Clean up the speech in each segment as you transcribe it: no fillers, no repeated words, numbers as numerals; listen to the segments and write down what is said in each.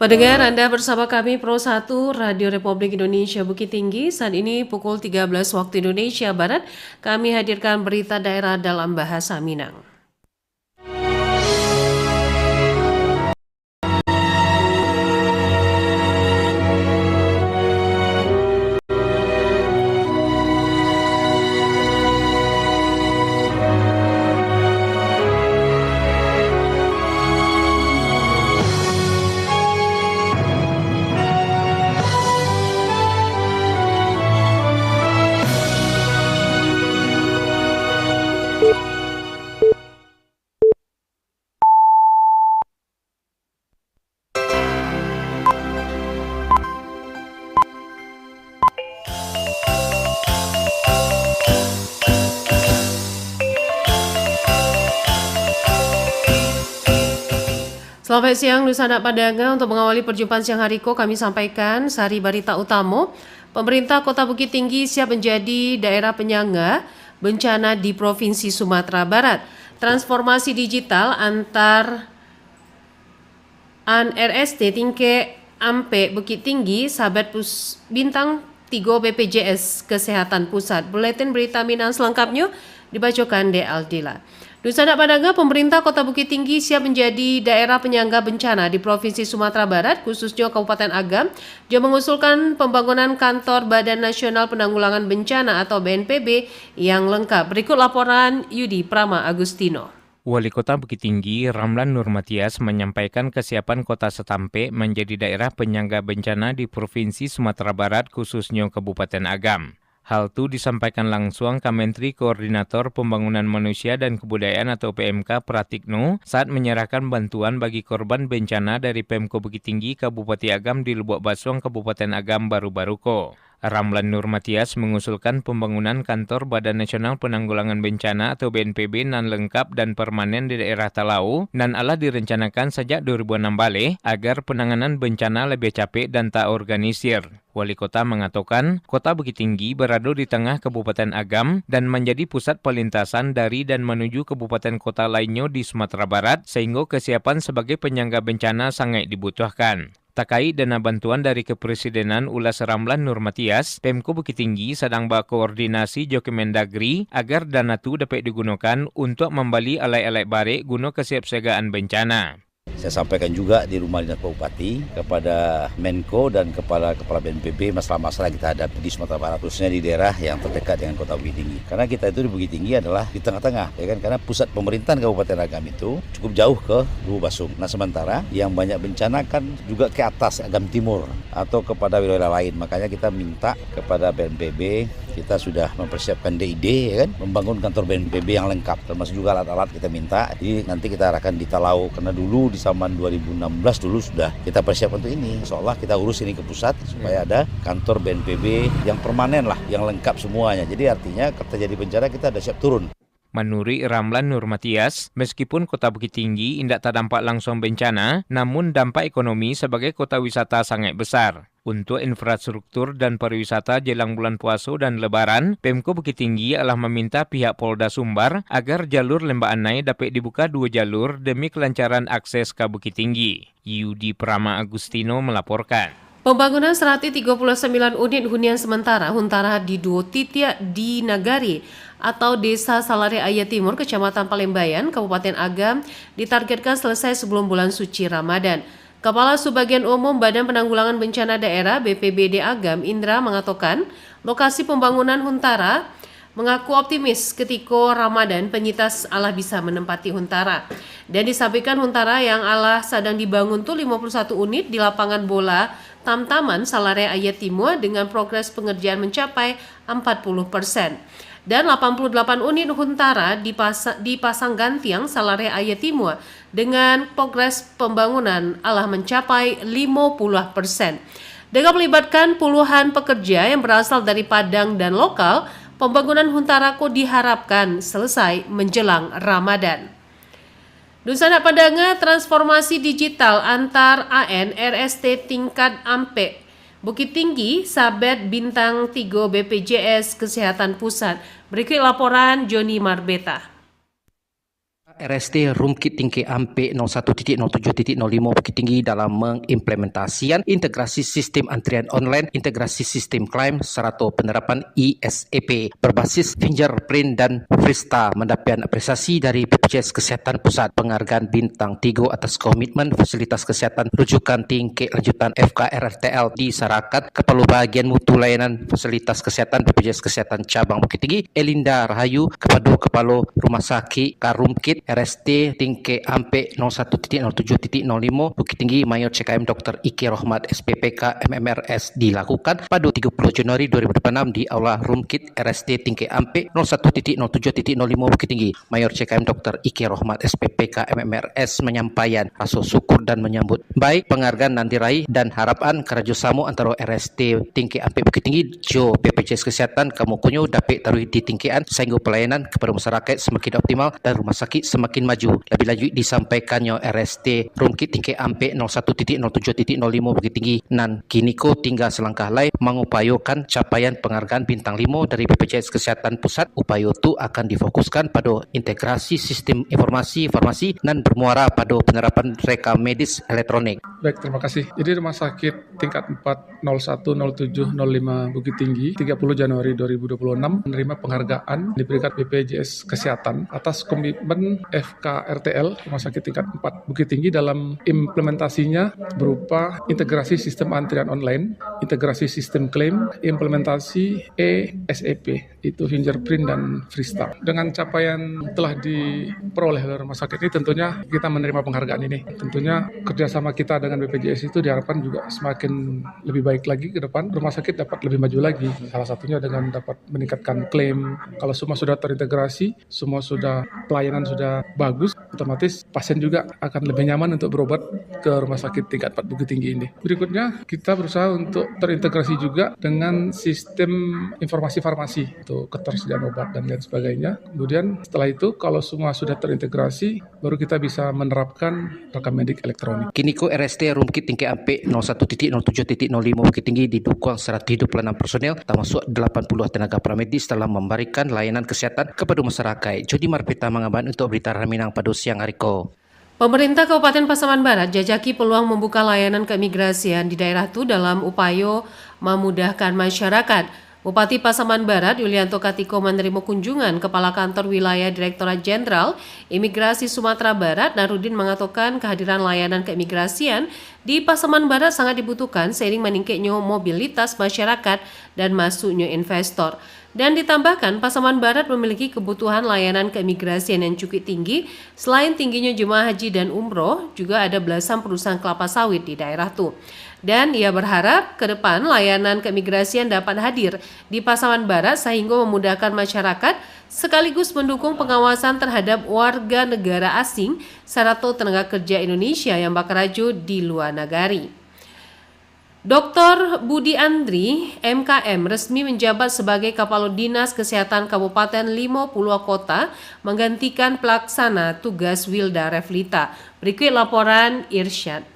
Pendengar, Anda bersama kami Pro 1 Radio Republik Indonesia Bukit Tinggi. Saat ini pukul 13 waktu Indonesia Barat, kami hadirkan berita daerah dalam bahasa Minang. Selamat siang Nusa Anak Padanga. Untuk mengawali perjumpaan siang hari kami sampaikan Sari Barita Utama. Pemerintah Kota Bukit Tinggi siap menjadi daerah penyangga bencana di Provinsi Sumatera Barat. Transformasi digital antar RST tingke ampe Bukit Tinggi sahabat bintang 3 BPJS Kesehatan Pusat. Buletin berita Minang selengkapnya dibacakan De Aldila. Nusa Anak Padanga, pemerintah Kota Bukit Tinggi siap menjadi daerah penyangga bencana di Provinsi Sumatera Barat, khususnya Kabupaten Agam. Dia mengusulkan pembangunan kantor Badan Nasional Penanggulangan Bencana atau BNPB yang lengkap. Berikut laporan Yudi Prama Agustino. Wali Kota Bukit Tinggi, Ramlan Nurmatias, menyampaikan kesiapan Kota Setampe menjadi daerah penyangga bencana di Provinsi Sumatera Barat, khususnya Kabupaten Agam. Hal itu disampaikan langsung Menteri Koordinator Pembangunan Manusia dan Kebudayaan atau PMK Pratikno saat menyerahkan bantuan bagi korban bencana dari Pemko Bukit Tinggi Kabupaten Agam di Lubuk Basong Kabupaten Agam baru-baru ko. Ramlan Nurmatias mengusulkan pembangunan kantor Badan Nasional Penanggulangan Bencana atau BNPB nan lengkap dan permanen di daerah Talau nan alah direncanakan sejak 2006 balik agar penanganan bencana lebih capek dan tak organisir. Wali Kota mengatakan, Kota Bukit Tinggi berada di tengah Kabupaten Agam dan menjadi pusat pelintasan dari dan menuju kabupaten kota lainnya di Sumatera Barat, sehingga kesiapan sebagai penyangga bencana sangat dibutuhkan. Terkait dana bantuan dari Kepresidenan ulas Ramlan Nurmatias, Pemko Bukit Tinggi sedang berkoordinasi jo Kemendagri agar dana itu dapat digunakan untuk membeli alai-alai barik guna kesiapsiagaan bencana. Saya sampaikan juga di rumah dinas Bupati kepada Menko dan kepala BNPB masalah-masalah kita hadapi di Sumatera Barat, khususnya di daerah yang terdekat dengan Kota Bukit Tinggi. Karena kita itu di Bukit Tinggi adalah di tengah-tengah, ya kan? Karena pusat pemerintahan Kabupaten Agam itu cukup jauh ke Lubuk Basung. Nah, sementara yang banyak bencana kan juga ke atas Agam Timur atau kepada wilayah lain. Makanya kita minta kepada BNPB, kita sudah mempersiapkan DID, ya kan? Membangun kantor BNPB yang lengkap, termasuk juga alat-alat kita minta. Jadi nanti kita arahkan di Talau, karena dulu di zaman 2016 dulu sudah kita persiapkan untuk ini. Seolah kita urus ini ke pusat supaya ada kantor BNPB yang permanen lah, yang lengkap semuanya. Jadi artinya terjadi bencana kita ada siap turun. Menurut Ramlan Nurmatias, meskipun Kota Bukit Tinggi tidak terdampak langsung bencana, namun dampak ekonomi sebagai kota wisata sangat besar. Untuk infrastruktur dan pariwisata jelang bulan puasa dan lebaran, Pemko Bukit Tinggi telah meminta pihak Polda Sumbar agar jalur Lembah Anai dapat dibuka 2 jalur demi kelancaran akses ke Bukit Tinggi. Yudi Prama Agustino melaporkan. Pembangunan 139 unit hunian sementara Huntara di 2 titik di Nagari atau Desa Salare Ayat Timur, Kecamatan Palembayan, Kabupaten Agam ditargetkan selesai sebelum bulan suci Ramadan. Kepala Subbagian Umum Badan Penanggulangan Bencana Daerah BPBD Agam, Indra, mengatakan lokasi pembangunan Huntara mengaku optimis ketika Ramadan penyintas Allah bisa menempati Huntara. Dan disampaikan Huntara yang Allah sedang dibangun tuh 51 unit di lapangan bola Tamtaman Salare Ayat Timur dengan progres pengerjaan mencapai 40%. Dan 88 unit Huntara dipasang gantiang Salare Ayat Timur dengan progres pembangunan Allah mencapai 50%. Dengan melibatkan puluhan pekerja yang berasal dari Padang dan lokal, pembangunan Huntara diharapkan selesai menjelang Ramadan. Nusa Anak Padanga, transformasi digital antar AN RST tingkat ampe Bukit Tinggi, sahabat bintang 3 BPJS Kesehatan Pusat. Berikut laporan Joni Marbeta. RST Rumkit Tingke Ampek 01.07.05 Bukit Tinggi dalam mengimplementasikan integrasi sistem antrian online, integrasi sistem klaim serta penerapan ISAP berbasis fingerprint dan Frista mendapat apresiasi dari BPJS Kesihatan Pusat, penghargaan bintang 3 atas komitmen fasilitas kesihatan rujukan tingkat lanjutan FKRTL di Sarakat. Kepala Bahagian Mutu Layanan Fasilitas Kesihatan BPJS Kesihatan Cabang Bukit Tinggi Elinda Rahayu kepada Kepala Rumah Sakit Karumkit RST Tingke Ampek 01.07.05 Bukit Tinggi Mayor CKM Dr. Ike Rohmat SPPK MMRS dilakukan pada 30 Januari 2026 di Aula Rumkit RST Tingke Ampek 01.07.05 Bukit Tinggi. Mayor CKM Dr. Ike Rohmat SPPK MMRS menyampaikan rasa syukur dan menyambut baik penghargaan nan diraih dan harapan kerjasama antara RST Tingke Ampek Bukit Tinggi jo BPJS Kesihatan kemukunyo dapat taruh di tingkatan sehingga pelayanan kepada masyarakat semakin optimal dan rumah sakit semakin maju. Lebih lanjut disampaikannya RST Rumkit Tingke Ampek 01.07.05 Bukit Tinggi nan kiniko tinggal selangkah lain mengupayakan capaian penghargaan bintang 5 dari BPJS Kesihatan Pusat. Upaya itu akan difokuskan pada integrasi sistem informasi farmasi dan bermuara pada penerapan rekam medis elektronik. Baik, terima kasih. Jadi Rumah Sakit tingkat 4 010705 Bukit Tinggi 30 Januari 2026 menerima penghargaan diberikan BPJS Kesehatan atas komitmen FKRTL Rumah Sakit tingkat 4 Bukit Tinggi dalam implementasinya berupa integrasi sistem antrian online, integrasi sistem klaim, implementasi ESAP, itu fingerprint dan Frista. Dengan capaian telah diperoleh oleh rumah sakit ini tentunya kita menerima penghargaan ini. Tentunya kerjasama kita dengan BPJS itu diharapkan juga semakin lebih baik lagi ke depan. Rumah sakit dapat lebih maju lagi. Salah satunya dengan dapat meningkatkan klaim. Kalau semua sudah terintegrasi, semua sudah pelayanan sudah bagus, otomatis pasien juga akan lebih nyaman untuk berobat ke rumah sakit tingkat 4 Bukit Tinggi ini. Berikutnya kita berusaha untuk terintegrasi juga dengan sistem informasi farmasi untuk ketersediaan obat dan lain sebagainya. Kemudian setelah itu kalau semua sudah terintegrasi, baru kita bisa menerapkan rekam medik elektronik. Kiniko RST Rumkit Tingke Ampek 01.07.05 Bukit Tinggi didukung 126 personel termasuk 80 tenaga paramedis dalam memberikan layanan kesehatan kepada masyarakat. Jody Marpita mengabarkan untuk berita Raminang pada siang hari ko. Pemerintah Kabupaten Pasaman Barat jajaki peluang membuka layanan keimigrasian di daerah itu dalam upaya memudahkan masyarakat. Bupati Pasaman Barat Yulianto Katiko menerima kunjungan Kepala Kantor Wilayah Direktorat Jenderal Imigrasi Sumatera Barat. Narudin mengatakan kehadiran layanan keimigrasian di Pasaman Barat sangat dibutuhkan seiring meningkatnya mobilitas masyarakat dan masuknya investor. Dan ditambahkan Pasaman Barat memiliki kebutuhan layanan keimigrasian yang cukup tinggi. Selain tingginya jemaah haji dan umroh, juga ada belasan perusahaan kelapa sawit di daerah itu. Dan ia berharap ke depan layanan keimigrasian dapat hadir di Pasaman Barat sehingga memudahkan masyarakat sekaligus mendukung pengawasan terhadap warga negara asing serta tenaga kerja Indonesia yang bekerja di luar negeri. Dr. Budi Andri, MKM, resmi menjabat sebagai Kepala Dinas Kesehatan Kabupaten Lima Pulau Kota menggantikan pelaksana tugas Wilda Revlita. Berikut laporan Irsyad.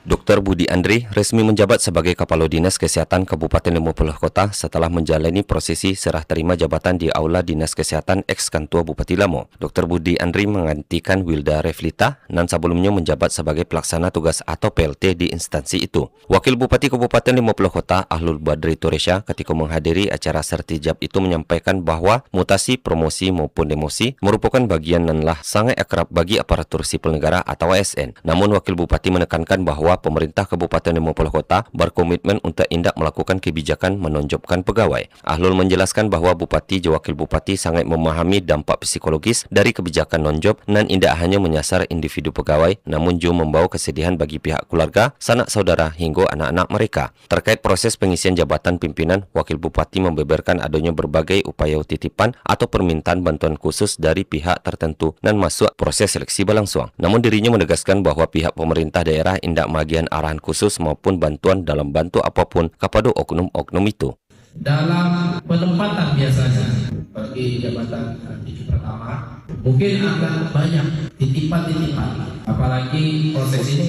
Dr. Budi Andri resmi menjabat sebagai Kepala Dinas Kesehatan Kabupaten Lima Pulau Kota setelah menjalani prosesi serah terima jabatan di Aula Dinas Kesehatan ex-Kantua Bupati Lamo. Dr. Budi Andri menggantikan Wilda Revlita dan sebelumnya menjabat sebagai pelaksana tugas atau PLT di instansi itu. Wakil Bupati Kabupaten Lima Pulau Kota Ahlul Badri Turesya ketika menghadiri acara sertijab itu menyampaikan bahwa mutasi, promosi maupun demosi merupakan bagian dan lah sangat akrab bagi aparatur sipil negara atau ASN. Namun Wakil Bupati menekankan bahwa pemerintah Kabupaten Lima Pulau Kota berkomitmen untuk indak melakukan kebijakan menonjolkan pegawai. Ahlul menjelaskan bahwa Bupati dan Wakil Bupati sangat memahami dampak psikologis dari kebijakan nonjob dan indak hanya menyasar individu pegawai, namun juga membawa kesedihan bagi pihak keluarga, sanak saudara hingga anak-anak mereka. Terkait proses pengisian jabatan pimpinan, Wakil Bupati membeberkan adanya berbagai upaya titipan atau permintaan bantuan khusus dari pihak tertentu dan masuk proses seleksi berlangsung. Namun dirinya menegaskan bahwa pihak pemerintah daerah indak bagian arahan khusus maupun bantuan dalam bantu apapun kepada oknum-oknum itu. Dalam penempatan biasanya bagi jabatan tinggi pertama mungkin akan banyak titipan-titipan, apalagi proses ini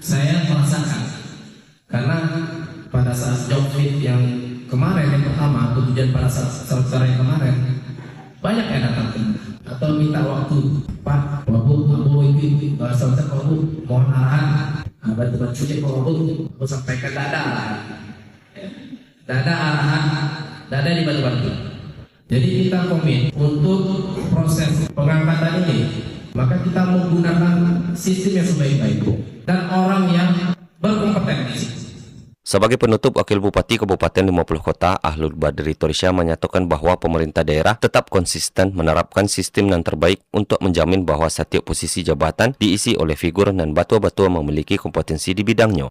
saya merasakan karena pada saat job fit yang kemarin yang pertama, kemudian pada saat yang kemarin banyak yang datang atau minta waktu, Pak, Wabu itu selesai Wabu mohon arahan, bantu-bantu saja Pak Wabu sampaikan dada arahan, dada dibantu-bantu. Jadi kita komit untuk proses pengangkatan ini, maka kita menggunakan sistem yang sebaik-baiknya dan orang yang berkompetensi. Sebagai penutup, Wakil Bupati Kabupaten 50 Kota Ahlul Badri Torisya menyatakan bahwa pemerintah daerah tetap konsisten menerapkan sistem yang terbaik untuk menjamin bahwa setiap posisi jabatan diisi oleh figur dan batua-batua memiliki kompetensi di bidangnya.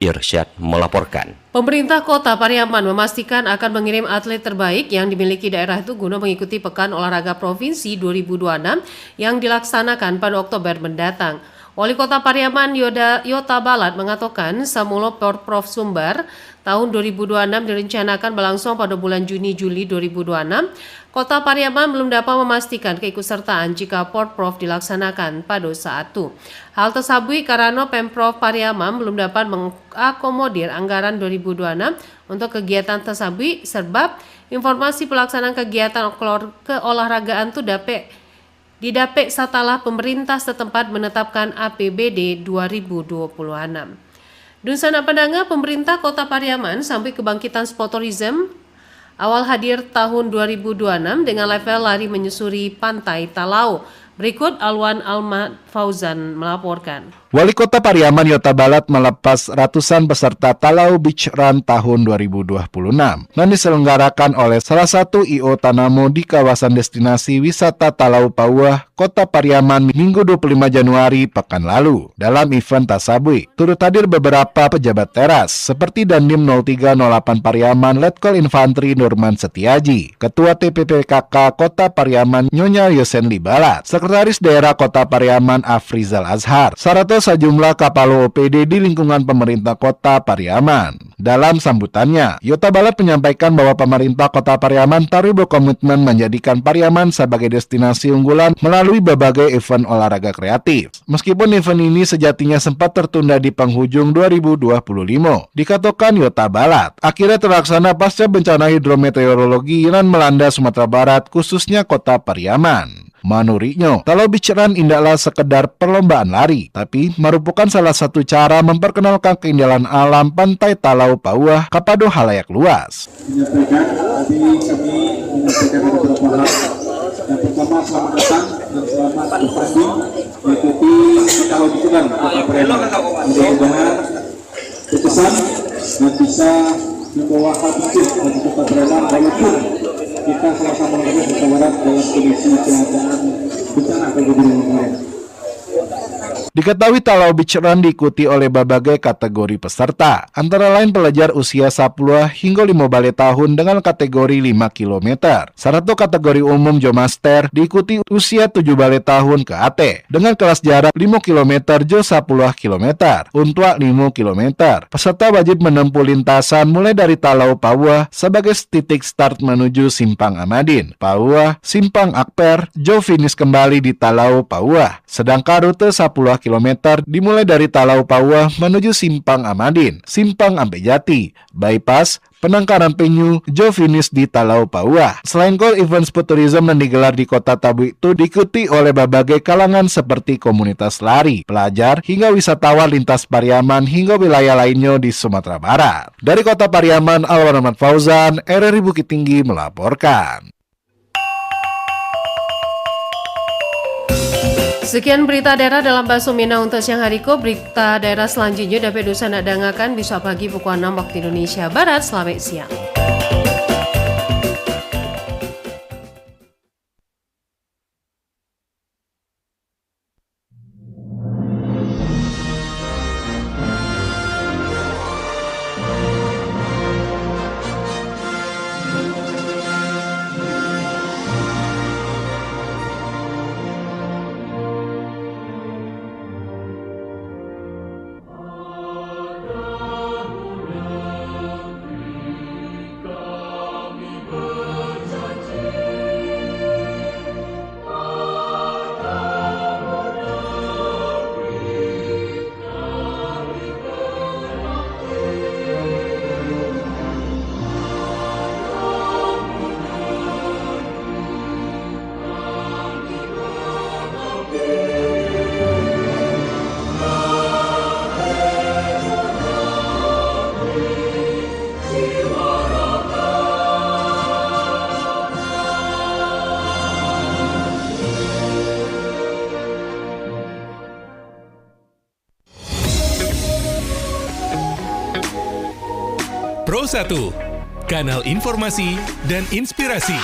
Irsyad melaporkan. Pemerintah Kota Pariaman memastikan akan mengirim atlet terbaik yang dimiliki daerah itu guna mengikuti Pekan Olahraga Provinsi 2026 yang dilaksanakan pada Oktober mendatang. Wali Kota Pariaman Yota Balat mengatakan Samulo Porprov Sumbar tahun 2026 direncanakan berlangsung pada bulan Juni-Juli 2026. Kota Pariaman belum dapat memastikan keikutsertaan jika Porprov dilaksanakan pada saat itu. Hal tersebut karena Pemprov Pariaman belum dapat mengakomodir anggaran 2026 untuk kegiatan tersebut sebab informasi pelaksanaan kegiatan keolahragaan itu didapet setelah pemerintah setempat menetapkan APBD 2026. Dunsana Padanga, pemerintah Kota Pariaman sampai kebangkitan sport tourism awal hadir tahun 2026 dengan level lari menyusuri pantai Talau. Berikut Alwan Almat Fauzan melaporkan. Wali Kota Pariaman Yota Balat melepas ratusan peserta Talau Beach Run tahun 2026 dan diselenggarakan oleh salah satu I.O. Tanamo di kawasan destinasi wisata Talau Pauah, Kota Pariaman Minggu 25 Januari pekan lalu. Dalam event tasabui, turut hadir beberapa pejabat teras seperti Dandim 0308 Pariaman Letkol Infantri Nurman Setiaji, Ketua TPPKK Kota Pariaman Nyonya Yosenli Balat, Sekretaris Daerah Kota Pariaman Afrizal Azhar, serta sejumlah kapal OPD di lingkungan pemerintah Kota Pariaman. Dalam sambutannya, Yota Balat menyampaikan bahwa pemerintah Kota Pariaman terus berkomitmen menjadikan Pariaman sebagai destinasi unggulan melalui berbagai event olahraga kreatif. Meskipun event ini sejatinya sempat tertunda di penghujung 2025, dikatakan Yota Balat, akhirnya terlaksana pasca bencana hidrometeorologi yang melanda Sumatera Barat, khususnya Kota Pariaman. Menurutnya, Talau Beach Run tidaklah sekedar perlombaan lari, tapi merupakan salah satu cara memperkenalkan keindahan alam pantai Talau Pauah kepada halayak luas. Menyampaikan, tadi kami menyampaikan beberapa hal. Yang pertama, selamat datang dan selamat bertanding mengikuti Talau Beach Run Kota Pariaman. Mudah-mudahan berkesan dan bisa membawa hal positif bagi Kota Pariaman walaupun kita sama-sama Kota Barat dalam kondisi keadaan bencana kemarin. Diketahui Talau Beach Run diikuti oleh berbagai kategori peserta, antara lain pelajar usia 10 hingga 15 tahun dengan kategori 5 km. Serta kategori umum Jomaster diikuti usia 17 tahun ke atas, dengan kelas jarak 5 km jo 10 km, untuk 5 km. Peserta wajib menempuh lintasan mulai dari Talau Pauah sebagai titik start menuju Simpang Amadin, Pauah, Simpang Akper, jo finish kembali di Talau Pauah. Sedangkan rute 10 km dimulai dari Talau Pauah menuju Simpang Amadin, Simpang Ampejati, bypass, Penangkaran Penyu, jo finish di Talau Pauah. Selain itu, event sport tourism yang digelar di Kota Tabu itu diikuti oleh berbagai kalangan seperti komunitas lari, pelajar, hingga wisatawan lintas Pariaman hingga wilayah lainnya di Sumatera Barat. Dari Kota Pariaman, Alwan Ahmad Fauzan, RRI Bukit Tinggi melaporkan. Sekian berita daerah dalam Bahasa Minang untuk siang hari ko. Berita daerah selanjutnya dapat Dunsana dengarkan besok pagi pukul 6 waktu Indonesia Barat. Selamat siang. Pro 1, kanal informasi dan inspirasi.